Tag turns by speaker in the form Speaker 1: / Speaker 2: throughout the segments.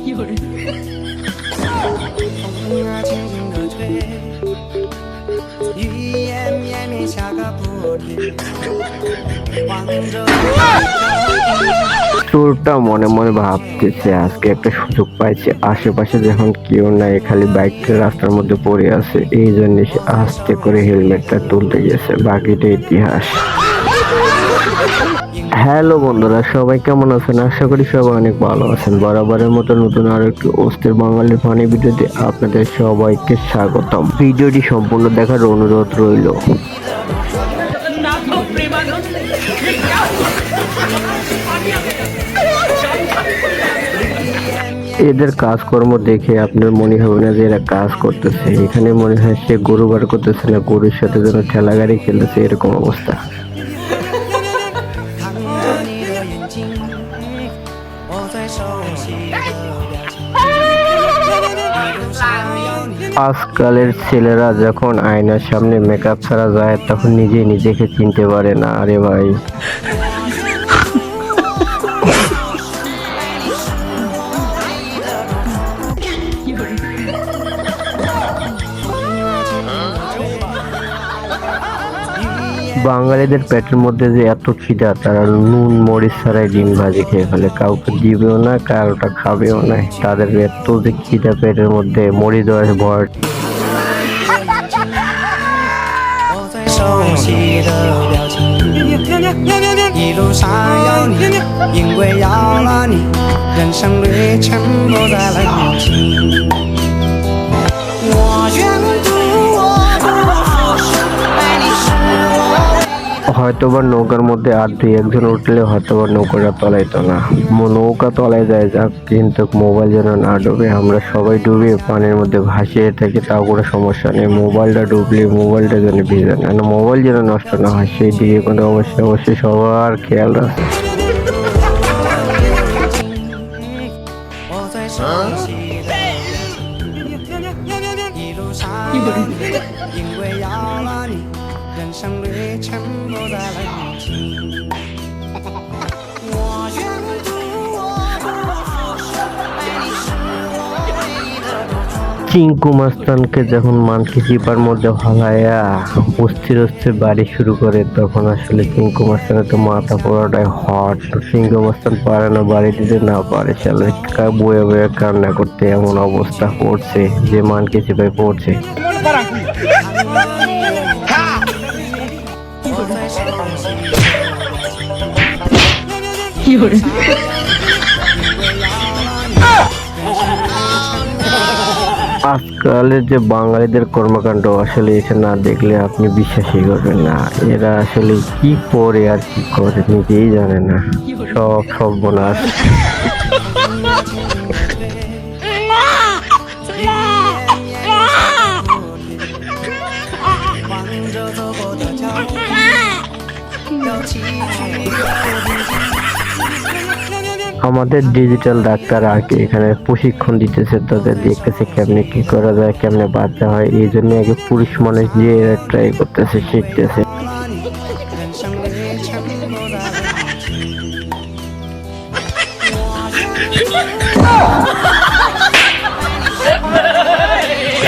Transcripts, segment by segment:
Speaker 1: 有人。
Speaker 2: চোরটা মনে মনে ভাবতেছে আজকে একটা সুযোগ পাইছে, আশেপাশে যখন কেউ নাই, খালি বাইকটা রাস্তার মধ্যে পড়ে আছে, এই জন্য সে আস্তে করে হেলমেটটা তুলতে গেছে। বাকিটা ইতিহাস। হ্যালো বন্ধুরা, সবাই কেমন আছেন? আশা করি সবাই অনেক ভালো আছেন। বরাবরের মতো নতুন আরো একটি অস্থির বাঙালি ফানি ভিডিওতে আপনাদের সবাইকে স্বাগতম। ভিডিওটি সম্পূর্ণ দেখার অনুরোধ রইল। এদের কাজকর্ম দেখে আপনার মনে হবে না যে এরা কাজ করতেছে। এখানে মনে হয় সে গরু বার করতেছে না, গরুর সাথে যেন ঠেলা গাড়ি খেলতেছে, এরকম অবস্থা। আজকালের ছেলেরা যখন আয়নার সামনে মেকআপ ছাড়া যায় তখন নিজেই নিজেকে চিনতে পারে না। আরে ভাই, বাঙালিদের পেটের মধ্যে যে এত খিদা, তারা নুন মরিচ ছাড়াই ডিম ভাজি খেয়ে ফেলে। কাউকে দিবেও না, কারোটা খাবেও না। তাদের এত যে খিদা পেটের মধ্যে, মরিচ দেওয়ার ভয়। হয়তোবা নৌকার মধ্যে আর দুই একজন উঠলে হয়তোবা নৌকাটা তলাইতো না, নৌকা তলায় যায় যাক, কিন্তু মোবাইল যেন না ডুবে। আমরা সবাই ডুবে পানির মধ্যে ভাসিয়ে থাকি, তাও কোনো সমস্যা নেই। মোবাইলটা ডুবলে মোবাইলটা যেন ভিজে না, মোবাইল যেন নষ্ট না হয়, সেই দিকে কোনো অবশ্যই সবার খেয়াল রাখে। চিঙ্কু মাস্তানকে যখন মানকি চিপার মধ্যে হলাইয়া অস্থির অস্থির বাড়ি শুরু করে, তখন আসলে চিঙ্কু মাস্তানের তো মাথা পুরোটাই হট। চিঙ্কু মাস্তান পারে না বাড়ি দিতে, না পারে সালে বয়ে বয়ে কান্না করতে, এমন অবস্থা পড়ছে যে মানকি চিপায় পড়ছে। আজকালের যে বাঙালিদের কর্মকাণ্ড, আসলে এটা না দেখলে আপনি বিশ্বাসই করবেন না। এরা আসলে কি পরে আর কি করে নিজেই জানে না। সব সর্বনাশ। আমাদের ডিজিটাল ডাক্তার আর কি এখানে প্রশিক্ষণ দিতেছে, তাদের দেখতেছে কেমনে কি করা যায়, কেমনে বাচ্চা হয়। এই জন্য আগে পুরুষ মানুষ দিয়ে ট্রাই করতেছে, শিখতেছে।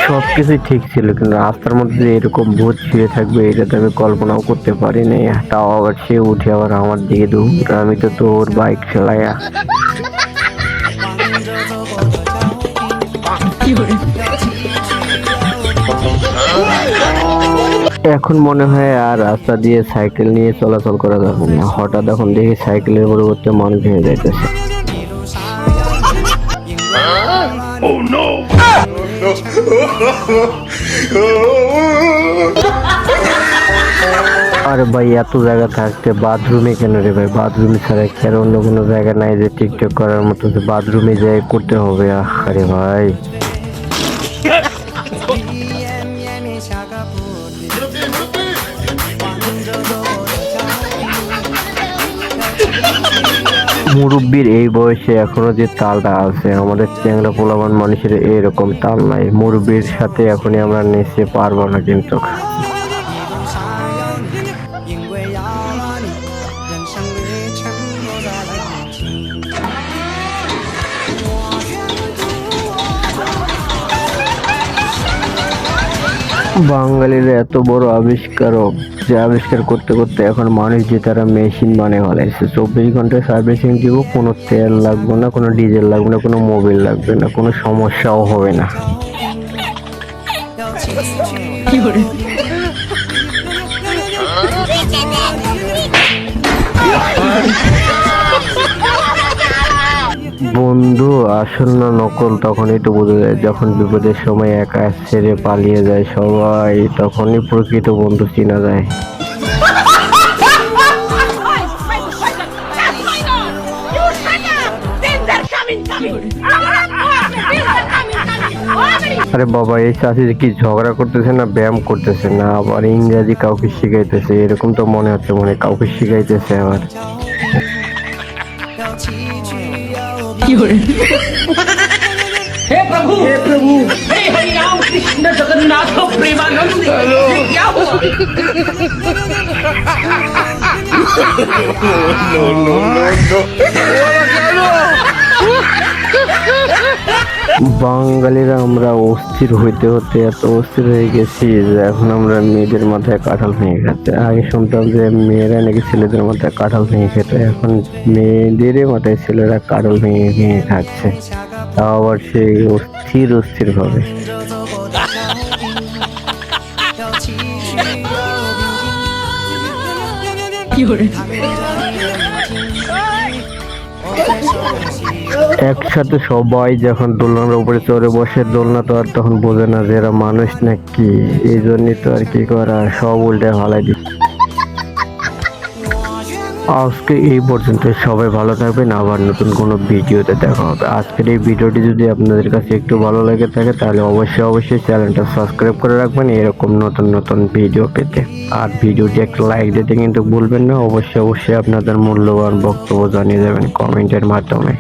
Speaker 2: সবকিছুই ঠিক ছিল, কিন্তু রাস্তার মধ্যে যে এরকম ভূত শুয়ে থাকবে এটা তো আমি কল্পনাও করতে পারিনি। তাও আবার সে উঠে আবার আমার দিকে দৌড়, আমি তো তোর বাইক চালাইয়া। এখন মনে হয় আর রাস্তা দিয়ে সাইকেল নিয়ে চলাচল করা যাবে না। হঠাৎ এখন দেখি সাইকেলের পরিবর্তে মানুষ হয়ে যাইতেছে। আরে ভাই, এত জায়গা থাকতে বাথরুমে কেন রে ভাই? বাথরুমে ছাড়া কি আর অন্য কোনো জায়গা নাই যে টিকটক করার মতো, যে বাথরুমে যাই করতে হবে? আরে ভাই, মুরব্বীর এই বয়সে এখনো যে তালটা আছে, আমাদের চ্যাংড়া পোলাবান মানুষের এরকম তাল নাই। মুরব্বীর সাথে এখনই আমরা নেচে পারবো না কিন্তু। বাঙালির এত বড় আবিষ্কারক যে আবিষ্কার করতে করতে এখন মানুষ যে তারা মেশিন বানিয়ে ফেলাইছে। 24 ঘন্টায় সার্ভিসিং দিব, কোনো তেল লাগবে না, কোনো ডিজেল লাগবে না, কোনো মোবিল লাগবে না, কোনো সমস্যাও হবে না। বন্ধু আসল না নকল তখনই তো বোঝা যায়, যখন বিপদের সময় একা ছেড়ে পালিয়ে যায় সবাই, তখনই প্রকৃত বন্ধু চেনা যায়। আরে বাবা, এই চাষি কি ঝগড়া করতেছে না ব্যায়াম করতেছে না আবার ইংরেজি কাউকে শিখাইতেছে? এরকম তো মনে হচ্ছে, মনে হয় কাউকে শিখাইতেছে আবার।
Speaker 1: हे प्रभु हे हरि राम कृष्ण जगन्नाथ प्रेमानंद ये क्या हुआ
Speaker 2: বাঙালিরা আমরা অস্থির হইতে হতে এত অস্থির হয়ে গেছি যে এখন আমরা মেয়েদের মাথায় কাঁঠাল ভেঙে খাচ্ছি। আগে শুনতাম যে মেয়েরা নাকি ছেলেদের মাথায় কাঁঠাল ভেঙে খেত, এখন মেয়েদের মাথায় ছেলেরা কাঁঠাল ভেঙে ভেঙে খাচ্ছে, তাও আবার সেই অস্থির অস্থির ভাবে। একসাথে সবাই যখন দোলনার উপরে চড়ে বসে, দোলনা তো আর তখন বোঝে না যে এরা মানুষ নাকি, এই জন্যই তো আর কি করা, সব উল্টে ফালাই দিচ্ছে। আজকে এই পর্যন্ত, সবাই ভালো থাকবেন, আবার নতুন কোনো ভিডিওতে দেখা হবে। আজকের এই ভিডিওটি যদি আপনাদের কাছে একটু ভালো লেগে থাকে তাহলে অবশ্যই চ্যানেলটা সাবস্ক্রাইব করে রাখবেন এরকম নতুন নতুন ভিডিও পেতে। আর ভিডিওটি একটা লাইক দিতে কিন্তু ভুলবেন না। অবশ্যই আপনাদের মূল্যবান বক্তব্য জানিয়ে যাবেন কমেন্টের মাধ্যমে।